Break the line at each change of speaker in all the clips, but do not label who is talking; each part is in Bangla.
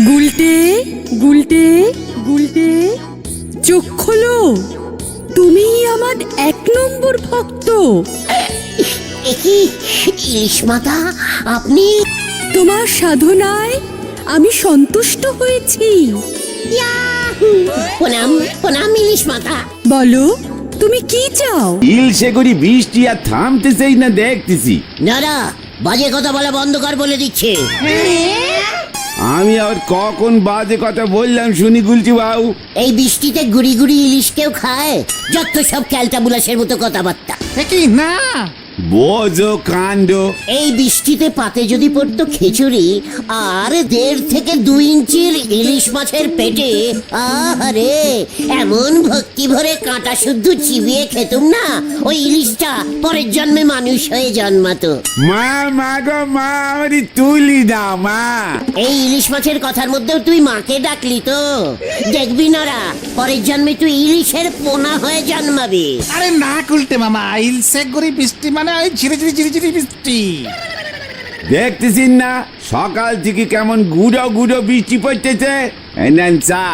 গুলটে গুলটে গুলটে, চোখ খোলো, তুমি আমার 1 নম্বর ভক্ত।
ইলিশ মাতা, আপনি?
তোমার সাধনায় আমি সন্তুষ্ট হয়েছি।
প্রণাম প্রণাম ইলিশ মাতা।
বলো, তুমি কি চাও?
ইলশে করি বৃষ্টি আর থামতেছেই না দেখতেছি।
দাদা, বাজে কথা বলা বন্ধ কর বলে দিচ্ছে।
আমি আর কখন বাজে কথা বললাম শুনি গুলছি বাবু?
এই বৃষ্টিতে গুড়ি গুড়ি ইলিশ কেউ খায়? যত সব ক্যালটা বুলাসের মতো কথাবার্তা।
কি না,
বোঝো কাণ্ড।
এই বৃষ্টিতে পাতে যদি পড়তো খিচুড়ি আর 1.5 থেকে 2 ইঞ্চির ইলিশ মাছের পেটে, আহারে, এমন ভক্তি ভরে কাঁটা শুদ্ধ চিবিয়ে খেতুম না, ওই ইলিশটা পরের জন্মে মানুষ হয়ে জন্মাতো।
মা মা গো মা, আমারই তুলি দাও মা।
এই ইলিশ মাছের কথার মধ্যেও তুই মাকে ডাকলি তো? দেখবি নরা, পরের জন্মে তুই ইলিশের পোনা হয়ে জন্মাবি।
আরে না গুলটে মামা, ইলশে করি বৃষ্টি মানে ওই ঝিরি ঝিরি ঝিরি ঝিরি বৃষ্টি।
দেখতেছিস না সকাল থেকে কেমন গুঁড়ো গুঁড়ো বৃষ্টি পড়তেছে। এই নেন চা।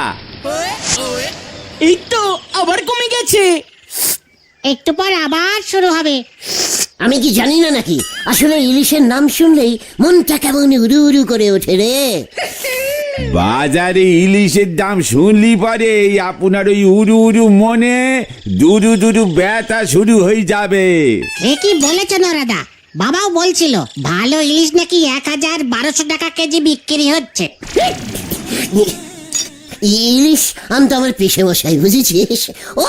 এই তো আবার কমে গেছে।
একটু পর আবার শুরু হবে।
আমি কি জানি না নাকি? আসলে ইলিশের নাম শুনলেই মনটা কেমন উড়ু উড়ু করে ওঠে রে।
বাজারে ইলিশের দাম শুনলি পরে আপনার ওই উড়ু উড়ু মনে দুরু দুরু ব্যথা শুরু হয়ে যাবে।
কি বলেছ নরাদা? বাবাও বলছিল ভালো ইলিশ নাকি 1000-1200 টাকা কেজি বিক্রি হচ্ছে।
ইলিশ আনতো আমার পেশে মশাই, বুঝেছিস? ও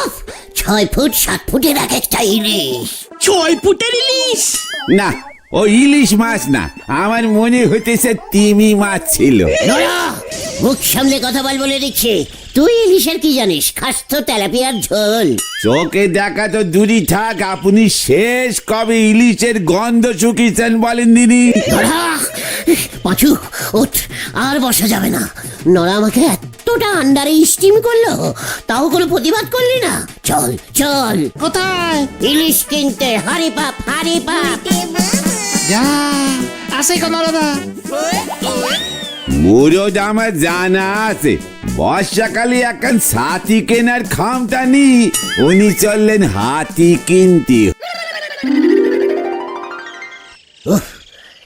6 ফুট 7 ফুটের এক একটা ইলিশ।
6 ফুটের ইলিশ?
না, ও ইলিশ মাছ না, আমার মনে হইতেছে তিমি মাছ ছিল।
নড়া, মুখ সামলে কথা বল বলে দিচ্ছে। তুই ইলিশের কি জানিস? খাস তো তেলাপিয়ার ঝোল।
চোখে দেখা তো দূরই থাক, আপনি শেষ কবে ইলিশের গন্ধ শুকিয়েছেন বলেন দিনি?
নড়া, পাঁচু ওঠ, আর বসা যাবে না। নড়া আমাকে এতটা আন্ডারে স্টিম করলো, তাও কোনো প্রতিবাদ করলি না? চল চল।
কোথায়?
ইলিশ কিনতে হারি পাপ হারি পাপ।
যা আসে কোন দাদা।
মুরদ আমার জানা আছে, বর্ষাকালে এখন ছাতি কেনার খামটা নি, উনি চললেন হাতি কিনতে।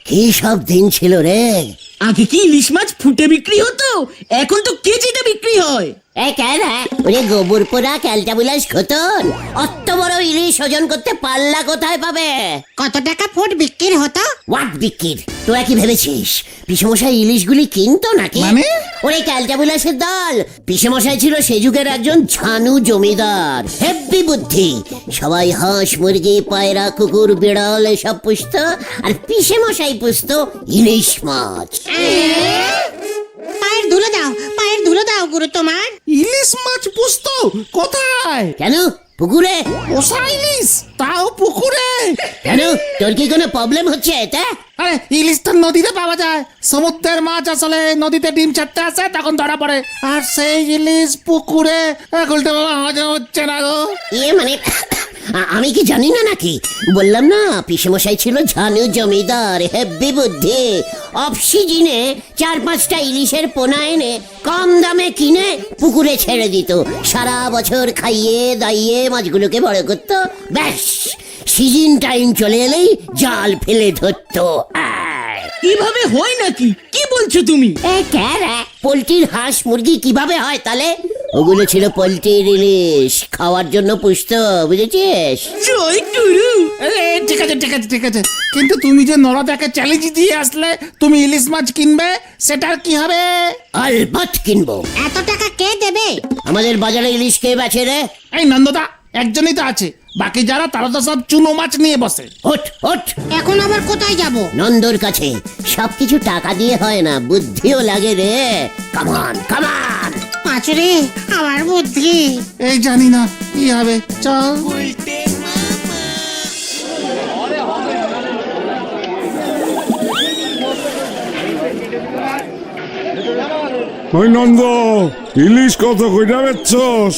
কি সব দিন ছিল রে।
আগে কি ইলিশ মাছ ফুটে বিক্রি হতো, এখন তো কেজিতে বিক্রি হয়।
ওরে গোবর পোড়া ক্যালটা বুলাস খতন, অত বড় ইলিশ ওজন করতে পাল্লা কোথায় পাবে?
কত টাকা ফুট বিক্রি হতো?
হোয়াট বিক্রির? তোরা কি ভেবেছিস পিসেমশাই ইলিশগুলি কিনতো নাকি?
মানে?
ওরে ক্যালটা বুলাসের দল, পিসেমশাই ছিল সে যুগের একজন ঝানু জমিদার, হেব্বি বুদ্ধি। সবাই হাঁস মুরগি পায়রা কুকুর বিড়াল এসব পুষতো, আর পিসেমশাই পুষতো ইলিশ মাছ।
পায়ের ধুলো দাও, পায়ের ধুলো দাও গুরু তোমার।
ইলিশ মাছ পুষতো কোথায়?
কেন পুকুরে?
পোষা ইলিশ, তাও পুকুরে?
কেন, তোর কি কোনো প্রবলেম হচ্ছে এতে?
আরে ইলিশ তো নদীতে পাওয়া যায়, সমুদ্রের মাছ আসলে নদীতে ডিম ছাড়তে আসে তখন ধরা পড়ে, আর সেই ইলিশ পুকুরে গুলটে মামা হজম হচ্ছে না গো।
মানে আমি কি জানি না নাকি? বললাম না পিসেমশাই ছিল ঝানু জমিদার, হেব্বি বুদ্ধি। অফ সিজনে 4-5টা ইলিশের পোনা এনে কম দামে কিনে পুকুরে ছেড়ে দিত। সারা বছর খাইয়ে দাইয়ে মাছগুলোকে বড় করতো, ব্যাস সিজন টাইম চলে এলেই জাল ফেলে ধরতো।
কিভাবে হয় নাকি? কি বলছো তুমি?
পোল্ট্রির হাঁস মুরগি কিভাবে হয় তাহলে? ওগুলো ছিল পোল্ট্রির ইলিশ, খাওয়ার জন্য পুষতো, বুঝেছিস?
জয় গুরু।
ঠিক আছে ঠিক আছে ঠিক আছে, কিন্তু তুমি যে নরদাকে চ্যালেঞ্জ দিয়ে আসলে তুমি ইলিশ মাছ কিনবে, সেটার কি হবে?
আলবাত কিনবো।
এত টাকা কে দেবে?
আমাদের বাজারে ইলিশ কে বেচে রে?
এই নন্দদা একজনই তো আছে, বাকি যারা তারা তো সব চুনো মাছ নিয়ে বসে।
ওঠ ওঠ,
এখন আবার কোথায় যাব?
নন্দর কাছে। সবকিছু টাকা দিয়ে হয় না, বুদ্ধিও লাগে রে। কামান কামান।
পাঁচুরে, আমার বুদ্ধি।
এই জানি না কি হবে, চল।
ওই নন্দ, ইলিশ কত কইরা বেচছস?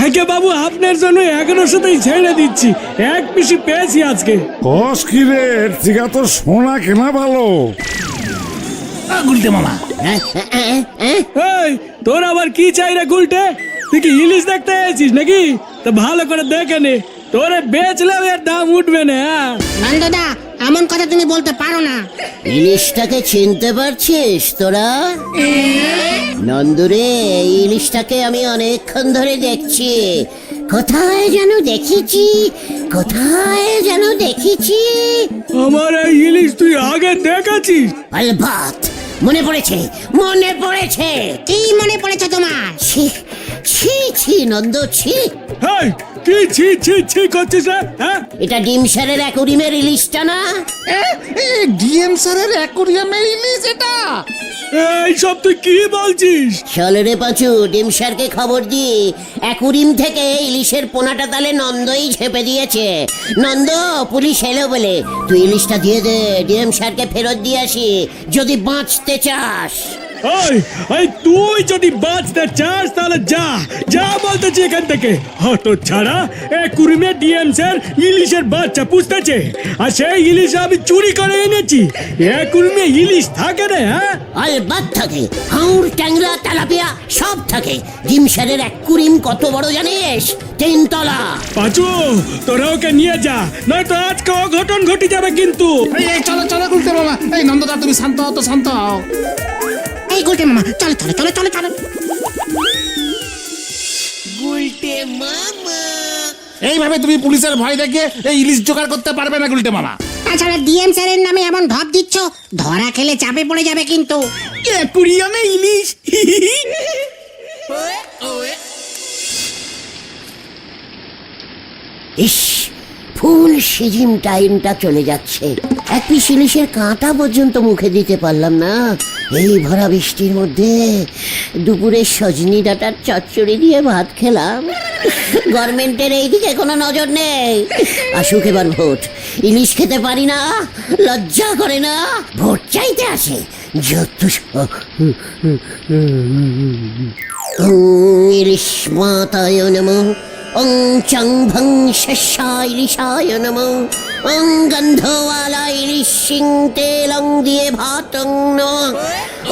আগে বাবু, আপনার জন্য 1100তেই ছেড়ে দিচ্ছি, 1 পিসি পেয়েছি আজকে।
কস কি রে, এর থেকে তো সোনা কেনা ভালো।
গুলটে মামা
এই তোর আবার কি চাই রে গুলটে? তুই কি ইলিশ দেখতে এসেছিস নাকি? তো ভালো করে দেখে নে, তোরে বেচলে এর দাম উঠবে না।
নন্দদা এমন কথা তুমি বলতে পারো না।
ইলিশটাকে চিনতে পারছিস তোরা? নন্দুরে, এই ইলিশটাকে আমি অনেকক্ষণ ধরে দেখছি। কোথায় যেন দেখেছি, কোথায় যেন দেখেছি।
আমার এই ইলিশ তুই আগে দেখেছিস?
আলবাত মনে পড়েছে, মনে পড়েছে।
কি মনে পড়েছে তোমার?
ছি ছি ছি নন্দ, ছি।
হেই, কি ছি ছি ছি করছিস রে? হ্যাঁ,
এটা ডিম স্যারের অ্যাকুরিমের ইলিশটা না?
ডিএম স্যারের অ্যাকোরিয়ামের ইলিশ এটা?
এই সব তুই কি বলছিস?
চলে রে পাঁচু, ডিম স্যারকে খবর দি। অ্যাকুরিম থেকে ইলিশের পোনাটা তাহলে নন্দই ঝেপে দিয়েছে। নন্দ, পুলিশ এলো বলে তুই ইলিশটা দিয়ে দে, ডিএম স্যারকে ফেরত দিয়ে আসি যদি বাঁচতে চাস।
এই তুই যদি বাঁচতে চাস তাহলে যা যা বলতেছি এখান থেকে। হট ছাড়া কুড়িমে ডিএম স্যার ইলিশের বাচ্চা পুষতেছে, আর সেই ইলিশ আমি চুরি করে এনেছি। কুড়িমে ইলিশ থাকে রে? হ্যাঁ,
আলবাত থাকে, হাউর, ট্যাংরা, তেলাপিয়া সব থাকে। ডিম স্যারের অ্যাকুরিম কত বড় জানিস? 3 তলা।
পাঁচু তোরা ওকে নিয়ে যা, নয়তো আজকে অঘটন ঘটে যাবে কিন্তু।
এই চলো চলো গুলটে মামা, এই নন্দদা তুমি শান্ত হও তো, শান্ত হও।
এই গুলটে মামা চলো চলো চলো চলো চলো।
এইভাবে তুমি পুলিশের ভয় দেখে এই ইলিশ জোগাড় করতে পারবে না গুলটে মামা।
তাছাড়া ডিএম স্যারের নামে এমন ভাব দিচ্ছ, ধরা খেলে চাপে পড়ে যাবে কিন্তু।
অ্যাকুরিয়ামে ইলিশ।
ইস, ফুল সিজিম টাইমটা চলে যাচ্ছে, এক পিস ইলিশের কাঁটা পর্যন্ত মুখে দিতে পারলাম না। এই ভরা বৃষ্টির মধ্যে দুপুরে সজনি ডাঁটার চচ্চড়ি দিয়ে ভাত খেলাম। গভর্নমেন্টের এইদিকে কোনো নজর নেই। আসুক এবার ভোট, ইলিশ খেতে পারি না, লজ্জা করে না, ভোট চাইতে আসে যত ইলিশ মাতায় নমঃ, ওং চং ভং শেষায় ইলিশায় নমঃ, ওং গন্ধওয়ালা ইলিশ সিং তেলং দিয়ে ভাতং নমঃ,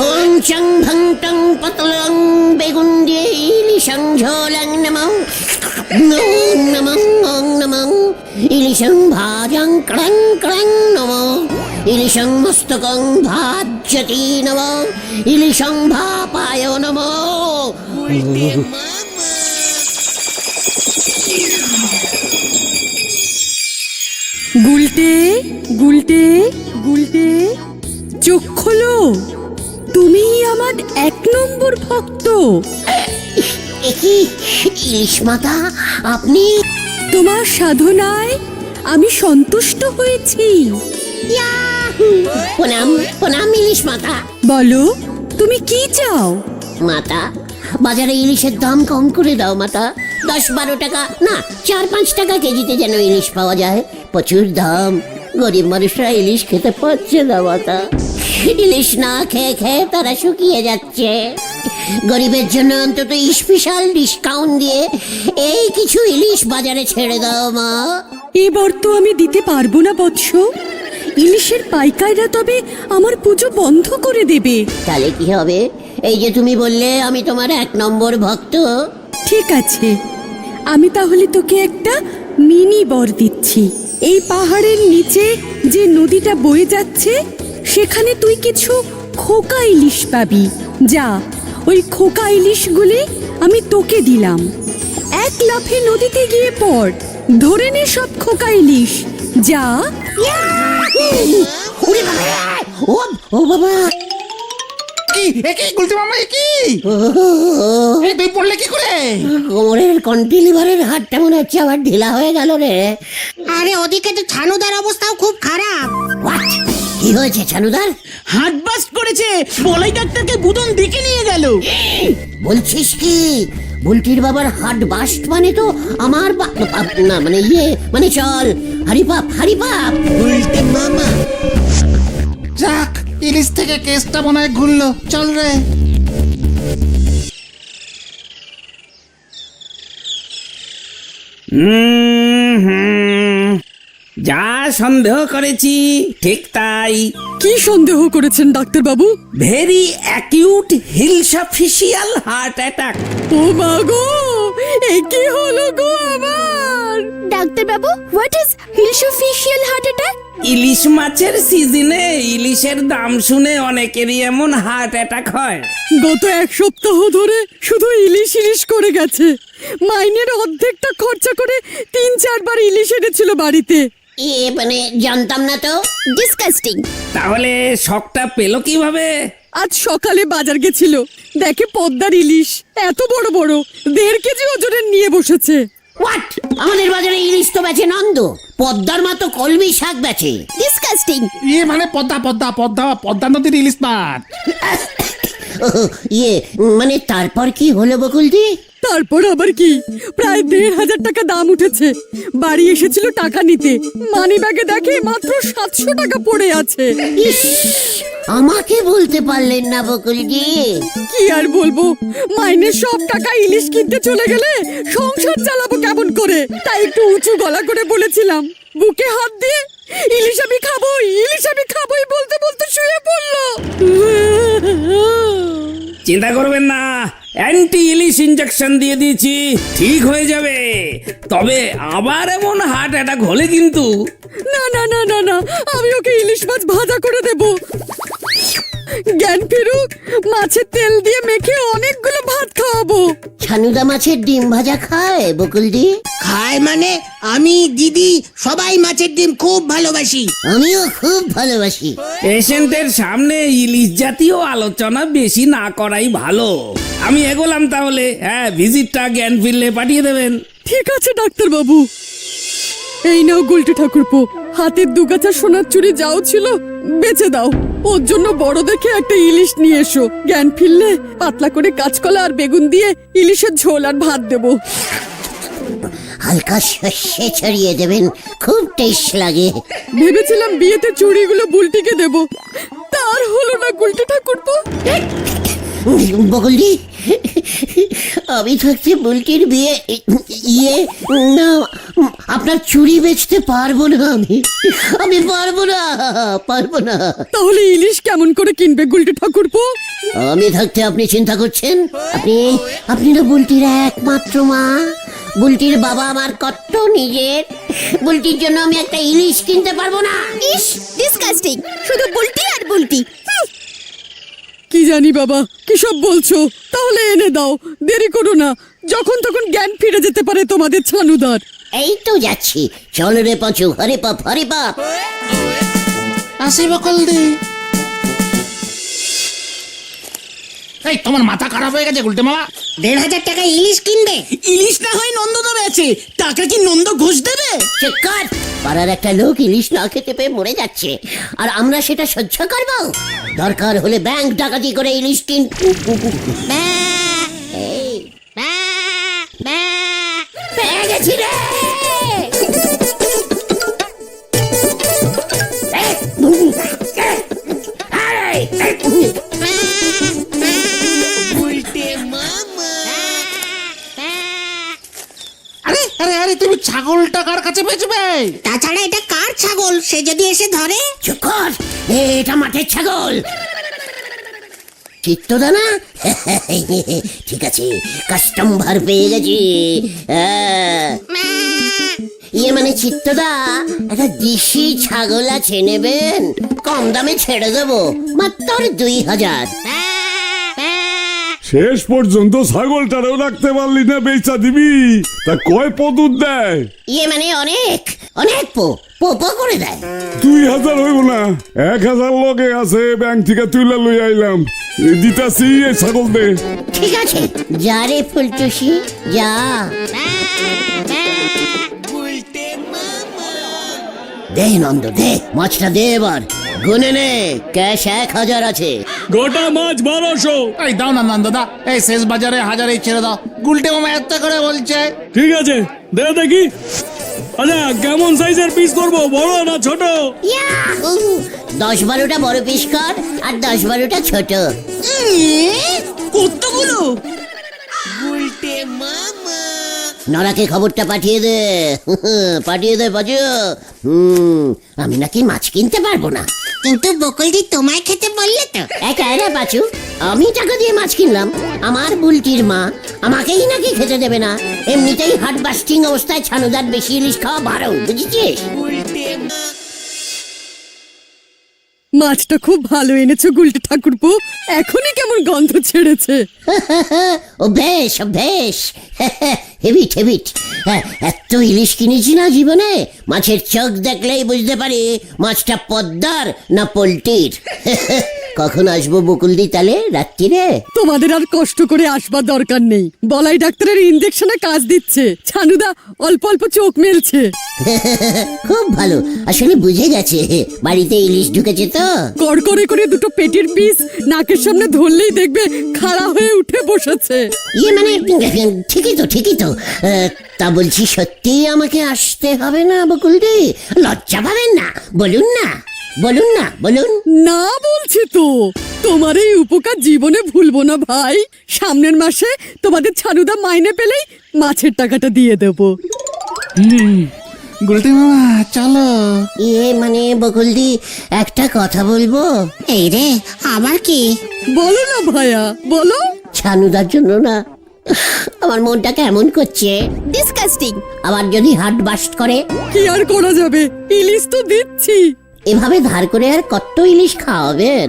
ওং চং ভং টং পতলং বেগুন দিয়ে ইলিশং ঝোলং নমঃ, ওং নমঃ, ওং নমঃ ইলিশং ভাজং ক্রং ক্রং নমঃ, ইলিশং মস্তকং ভাজ্যতি নমঃ, ইলিশং ভাপায় নমঃ।
গুলটে গুলটে গুলটে, চোখ খোলো, তুমি আমার 1 নম্বর ভক্ত।
একই ইলিশ মাতা, আপনি?
তোমার সাধনায় আমি সন্তুষ্ট হয়েছি।
প্রণাম প্রণাম ইলিশ মাতা।
বলো তুমি কি চাও?
মাতা, বাজারে ইলিশের দাম কম করে দাও মাতা। 10-12 টাকা না, 4-5 টাকা কেজিতে যেন ইলিশ পাওয়া যায়। প্রচুর দাম, গরিব মানুষরা ইলিশ খেতে পারছে না মাতা। ইলিশ না খেয়ে খেয়ে তারা শুকিয়ে যাচ্ছে। গরিবের জন্য অন্তত স্পেশাল ডিসকাউন্ট দিয়ে এই কিছু ইলিশ বাজারে ছেড়ে দাও মা।
এবার তো আমি দিতে পারবো না বৎস। ইলিশের পাইকাররা তবে আমার পুজো বন্ধ করে দেবে।
তাহলে কি হবে? এই যে তুমি বললে আমি তোমার 1 নম্বর ভক্ত।
ঠিক আছে, আমি তাহলে তোকে একটা মিনি বর দিচ্ছি। এই পাহাড়ের নিচে যে নদীটা বয়ে যাচ্ছে, সেখানে তুই কিছু খোকা ইলিশ পাবি। যা, ওই খোকা ইলিশগুলি আমি তোকে দিলাম। 1 লাফে নদীতে গিয়ে পড়, ধরে নে সব খোকা ইলিশ। যা।
ওরে বাবা, ও বাবা,
কি একই গুলটে মামা, একই এই তুই পড়লে কি করে?
কোমরের কন্টিলিভারের হাড়টা মনে হচ্ছে আবার ঢিলা হয়ে গেল রে।
আরে ওদিকে তো ছানুদার অবস্থাও খুব খারাপ।
হোয়াট? কি হয়েছে ছানুদার?
হার্ট বাস্ট করেছে, বলাই ডাক্তারকে বুদন ডেকে নিয়ে গেল।
বলছিস কি? বুলটির বাবার হার্ট বাস্ট মানে তো আমার না, মানে মানে চল হারিপাপ হারিপাপ। উল্টে মামা,
যাক, ইলিশ থেকে কেসটা মনে হয় ঘুরলো। চল রে।
যা
সন্দেহ করেছি ঠিক তাই।
কি সন্দেহ করেছেন ডাক্তার বাবু?
Very acute hilsaficial heart attack.
ও মা গো, এ কি হলো গো আমার?
ডাক্তার বাবু, what is hilsaficial heart attack?
ইলিশ মাছের সিজনে ইলিশের দাম শুনে অনেকেরই এমন হার্ট অ্যাটাক হয়।
গত এক সপ্তাহ ধরে শুধু ইলিশ ইলিশ করে গেছে। মাইনের অর্ধেকটা খরচা করে 3-4 বার ইলিশ এনেছিল বাড়িতে।
মানে জানতাম না তো।
ডিসকাস্টিং।
তাহলে শখটা পেলো কিভাবে?
আজ সকালে বাজার গেছিল, দেখে পদ্মার ইলিশ এত বড় বড় 1.5 কেজি ওজনের নিয়ে বসেছে।
হোয়াট? আমাদের বাজারে ইলিশ তো বেচে নন্দ, পদ্মার মতো কলমি শাক বেচে।
ডিসকাস্টিং।
মানে পদ্মা পদ্মা পদ্মা পদ্মা নদীর ইলিশ মাছ।
মানে তারপর কি হলো বকুলদি?
তারপর আবার কি, প্রায় 1,500 টাকা দাম উঠেছে। বাড়ি এসেছিল টাকা নিতে, মানি ব্যাগে দেখে মাত্র 700 টাকা পড়ে আছে।
ইস, আমাকে বলতে পারলেন না বকুলদি?
কি আর বলবো, মাইনের সব টাকা ইলিশ কিনতে চলে গেলে সংসার চালাবো কেমন করে? তাই একটু উঁচু গলা করে বলেছিলাম, বুকে হাত দিয়ে ইলিশ আমি খাবোই, ইলিশ আমি খাবোই বলতে বলতে শুয়ে পড়লো।
চিন্তা করবেন না, অ্যান্টি ইলিশ ইনজেকশন দিয়ে দিয়েছি, ঠিক হয়ে যাবে। তবে আবার এমন হার্ট অ্যাটাক হলে কিন্তু।
না না না না না, আমি ওকে ইলিশ মাছ ভাজা করে দেব। জ্ঞান ফিরুক, মাছের তেল দিয়ে মেখে অনেকগুলো ভাত খাওয়াবো।
ছানুদা মাছের ডিম ভাজা খায় বকুলদি?
খায় মানে? আমি, দিদি সবাই মাছের ডিম খুব ভালোবাসি।
আমিও খুব ভালোবাসি।
পেশেন্টের সামনে ইলিশ জাতীয় আলোচনা বেশি না করাই ভালো। আমি এগোলাম তাহলে। হ্যাঁ, ভিজিটটা জ্ঞান ফিরলে পাঠিয়ে দেবেন।
ঠিক আছে ডাক্তার বাবু। এই নাও গুলটি ঠাকুরপো, হাতের 2 গাছা সোনার চুড়ি যাও ছিল বেচে দাও। ওর জন্য বড় দেখে একটা ইলিশ নিয়ে এসো। জ্ঞান ফিরলে পাতলা করে কাঁচকলা আর বেগুন দিয়ে ইলিশের ঝোল আর ভাত দেবো।
হালকা সর্ষে ছড়িয়ে দেবেন, খুব টেস্ট লাগে।
ভেবেছিলাম বিয়েতে চুড়িগুলো বুলটিকে দেব, তার হলো না গুলটি ঠাকুরপো।
বকুলদি, আমি থাকতে বুলটির বিয়ে না, আপনার চুড়ি বেচতে পারবো না। আমি পারবো না।
তাহলে ইলিশ কেমন করে কিনবে গুলটি ঠাকুরপো?
আমি থাকতে আপনি চিন্তা করছেন? আপনি না বুলটির একমাত্র মা। বুলটির বাবা আমার কত নিজের। বুলটির জন্য আমি একটা ইলিশ কিনতে পারবো না।
ইস, ডিসকাস্টিং। শুধু বুলটি আর বুলটি।
কি জানি বাবা, কি সব বলছো? তাহলে এনে দাও, দেরি করো না, যখন তখন জ্ঞান ফিরে যেতে পারে তোমাদের ছানুদার।
এই তো যাচ্ছি, চল রে পাঁচু, হরে পাপ হরে পাপ।
আসি বকুলদি। এই তোমার মাথা খারাপ হয়ে গেছে গুলটে মামা?
1,500 টাকা ইলিশ কিনবে?
ইলিশ না হয় নন্দদবে আছে, টাকা কি নন্দ ঘোষ দেবে?
চেকার, পাড়ার একটা লোক ইলিশ না খেতে পেয়ে মরে যাচ্ছে, আর আমরা সেটা সহ্য করব? দরকার হলে ব্যাংক ডাকাতি করে ইলিশ কিন। এই, পেয়ে গেছি রে।
আরে আরে আরে, তুমি ছাগলটা কার কাছে বেচবে?
তাছাড়া এটা কার ছাগল, সে যদি এসে ধরে?
চুপ কর, এটা মাঠের ছাগল। চিত্তদানা? ঠিক আছে, কাস্টমার পেয়ে গেছি। মানে চিত্তদা, একটা দেশি ছাগল আছে, নেবেন? কম দামে ছেড়ে দেবো, মাত্র 2,000।
শেষ পর্যন্ত ছাগলটারও রাখতে পারলি না, বেচা দিবি? তা কয় পো দুধ দেয়?
মানে অনেক পো করে দেয়।
2,000 হইব না, 1,000 লগে আছে, ব্যাংক থেকে তুইলা লই আইলাম। দিতাছি, এই ছাগল দে।
ঠিক আছে, যা রে ফুলটুসি, যা। দে নন্দ, দে মাছটা, দে এবার। গুনে নে, ক্যাশ 1,000 আছে।
গোটা মাছ 1200।
এই দাও না নন্দদা, এই শেষ বাজারে 1000 ছেড়ে দাও। গুলটে মামা এত করে বলছে।
ঠিক আছে, দে দেখি। আচ্ছা, কেমন সাইজের পিস করবো, বড় না ছোট?
10-12টা বড় পিস কর, আর 10-12টা ছোট।
কতগুলো?
নরাকে খবরটা পাঠিয়ে দে পাঠিয়ে দে বাজু। আমি নাকি মাছ কিনতে পারবো না।
কিন্তু বকুলদি তোমায় খেতে বললে তো।
একা রে বাচু, আমি টাকা দিয়ে মাছ কিনলাম, আমার বুলটির মা আমাকেই নাকি খেতে দেবে না। এমনিতেই হার্ট বাস্টিং অবস্থায় ছানুদার বেশি ইলিশ খাওয়া বারণ, বুঝেছিস?
মাছটা খুব ভালো এনেছো গুলটে ঠাকুরপো, এখনই কেমন গন্ধ ছেড়েছে।
অভ্যেস অভ্যেস হেবিট হেবিট। এত ইলিশ কিনেছি না জীবনে, মাছের চোখ দেখলেই বুঝতে পারি মাছটা পদ্মার না পোল্ট্রির। কখন আসবো বকুলদি তালে রাত্রিরে?
তোমাদের আর কষ্ট করে আসবার দরকার নেই, বলাই ডাক্তারের ইনজেকশনে কাজ দিচ্ছে, ছানুদা অল্প অল্প চোখ মেলছে।
খুব ভালো, আসলে বুঝে গেছে বাড়িতে ইলিশ ঢুকেছে তো।
কড়কড়ে করে দুটো পেটির পিস নাকের সামনে ধরলেই দেখবে খাড়া হয়ে উঠে বসেছে।
ইয়ে মানে ঠিকই তো ঠিকই তো। তা বলছি সত্যি আমাকে আসতে হবে না বকুলদি? লজ্জা পাবেন না, বলুন না বলুন না বলুন।
না বলছি তো, তোমার এই উপকার জীবনে ভুলবো না ভাই। সামনের মাসে তোমাদের ছানুদা মাইনে পেলেই মাছের টাকাটা দিয়ে দেবো।
গুলটে মামা চলো।
ইয়ে মানে বকুলদি একটা কথা বলবো?
এই রে, আবার কি?
বলো না ভাইয়া বলো।
ছানুদার জন্য না আমার মনটা কেমন করছে।
Disgusting.
আবার যদি হার্ট বাস্ট করে?
কি আর করা যাবে, ইলিশ তো দিচ্ছি।
এভাবে ধার করে আর কত ইলিশ খাওয়াবেন?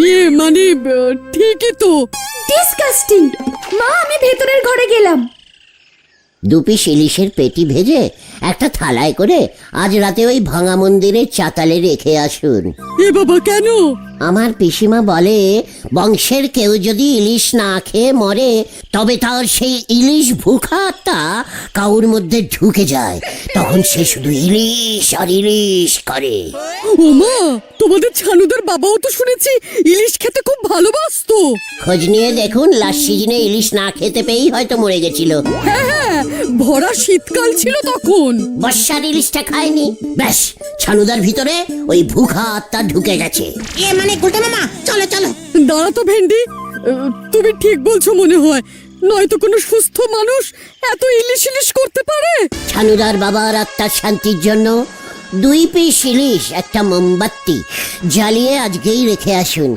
ইয়ে মানে ঠিকই তো।
Disgusting. মা আমি ভেতরের ঘরে গেলাম।
2 পিস ইলিশের পেটি ভেজে একটা থালায় করে আজ রাতে ওই ভাঙা মন্দিরের চাতালে রেখে আসুন।
এ বাবা কেন?
আমার পিসিমা বলে বংশের কেউ যদি ইলিশ না খেয়ে মরে তবে তার সেই ইলিশ ভুখাটা কাউর মধ্যে ঢুকে যায়, তখন সে শুধু ইলিশ আর ইলিশ করে।
ওমা, তোমাদের ছানুদার বাবাও তো শুনেছি ইলিশ খেতে খুব ভালোবাসতো।
খোঁজ নিয়ে দেখুন, লাস্ট সিজনে ইলিশ না খেতে পেয়েই হয়তো মরে গেছিল।
হ্যাঁ, ভরা শীতকাল ছিল তখন।
বর্ষার ইলিশটা খায়নি, ব্যাস ছানুদার ভিতরে ওই ভুখা আত্মা ঢুকে গেছে।
এ মানে গুলটে মামা চলো চলো।
দাঁড়া তো ভেন্ডি, তুমি ঠিক বলছো মনে হয়, নয়তো কোনো সুস্থ মানুষ এত ইলিশ ইলিশ করতে পারে?
ছানুদার বাবার আত্মার শান্তির জন্য 2 পিস ইলিশ একটা মোমবাতি জ্বালিয়ে আজকেই রেখে আসুন।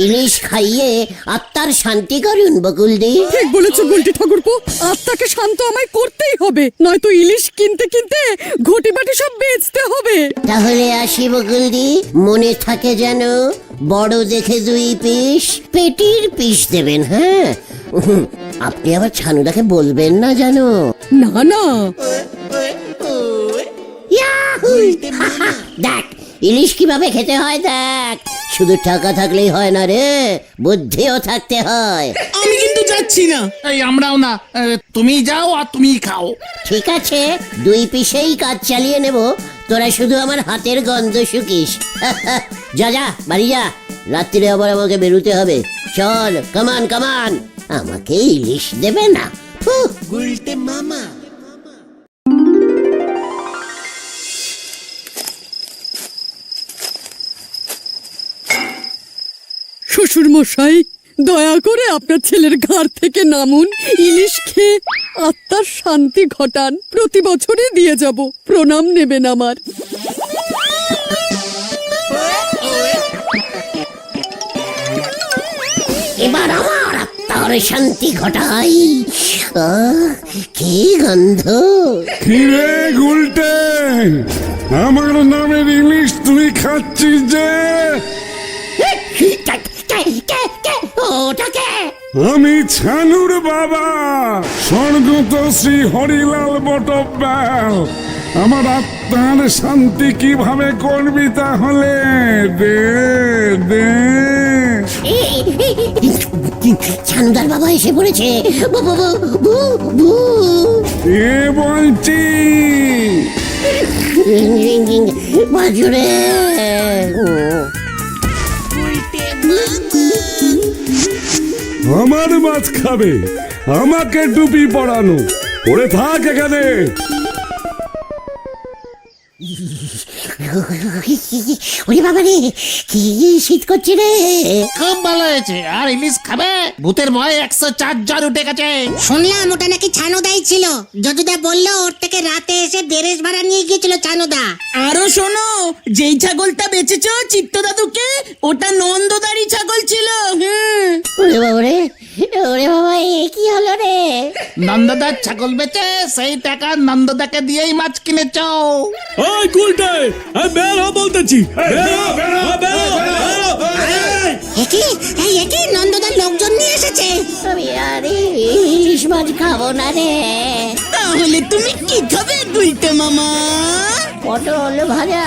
ইলিশ খাইয়ে আত্মার শান্তি করুন বকুলদি।
ঠিক বলেছো গুলটি ঠাকুরপো, আত্মাকে শান্ত আমায় করতেই হবে, নয়তো ইলিশ কিনতে কিনতে ঘটি বাটি সব বেচতে হবে।
তাহলে আসি বকুলদি, মনে থাকে যেন বড় দেখে 2 পিস পেটির পিস দেবেন। হ্যাঁ, আপনি আবার ছানুদাকে বলবেন না জানো।
না না,
ইয়াহু! দেখ ইলিশ কিভাবে খেতে হয় দেখ। শুধু টাকা থাকলেই হয় না রে, বুদ্ধিও থাকতে হয়।
আমি কিন্তু যাচ্ছি না।
এই আমরাও না, তুমি যাও আর তুমি খাও।
ঠিক আছে, 2 পিসেই কাজ চালিয়ে নেব, তোরা শুধু আমার হাতের গন্ধ শুকিস। যা যা বাড়ি যা, রাত্রিরে আবার আমাকে বেরোতে হবে। চল কামান কামান, আমাকে ইলিশ দেবে না। গুলটে মামা।
শ্বশুর মশাই দয়া করে আপনার ছেলের ঘাড় থেকে নামুন, ইলিশ খেয়ে আত্মার শান্তি ঘটান। প্রতি বছরই দিয়ে যাব, প্রণাম নেবেন আমার।
এবার আমার আত্মার শান্তি ঘটাই। কি গন্ধ!
কিরে গুলটে, আমার নামের ইলিশ তুই খাচ্ছিস যে?
ওটাকে
আমি ছানুর বাবা স্বর্গত শ্রী হরিলাল বটব্যাল। আমার আত্মার শান্তি কিভাবে করবি তাহলে? দে দে।
ছানুদার বাবা এসে পড়েছে। বু বু বু বু বু।
এ বলছি
বাজুরে।
আমার মাছ খাবে, আমাকে টুপি পরানো, পরে থাক এখানে।
ওরে বাবা রে, কি শীত করছে রে।
খুব ভালো হয়েছে। আর ইলিশ খাবে? ভূতের ভয় 104 জ্বর উঠে গেছে।
শুনলাম ওটা নাকি ছানুদাই ছিল। যদুদা বললো ওর থেকে রাতে এসে দেরেশ ভাড়া নিয়ে গিয়েছিল ছানুদা।
আরো শোনো, যেই ছাগলটা বেচেছো চিত্ত দাদুকে, ওটা নন্দদারি ছাগল ছিল।
ওরে বাবা রে, ওরে বাবা, এ কি হলো রে?
নন্দদার ছাগল বেচে সেই টাকা নন্দদাকে দিয়েই মাছ কিনেছ।
ওই গুলটে, বের হ বলতেছি, বের হ, বের হ।
একে নন্দদার লোকজন নিয়ে এসেছে।
আমি আরে ইলিশ মাছ খাবো না রে।
তাহলে তুমি কি খাবে গুলটে মামা?
পটল ভাজা।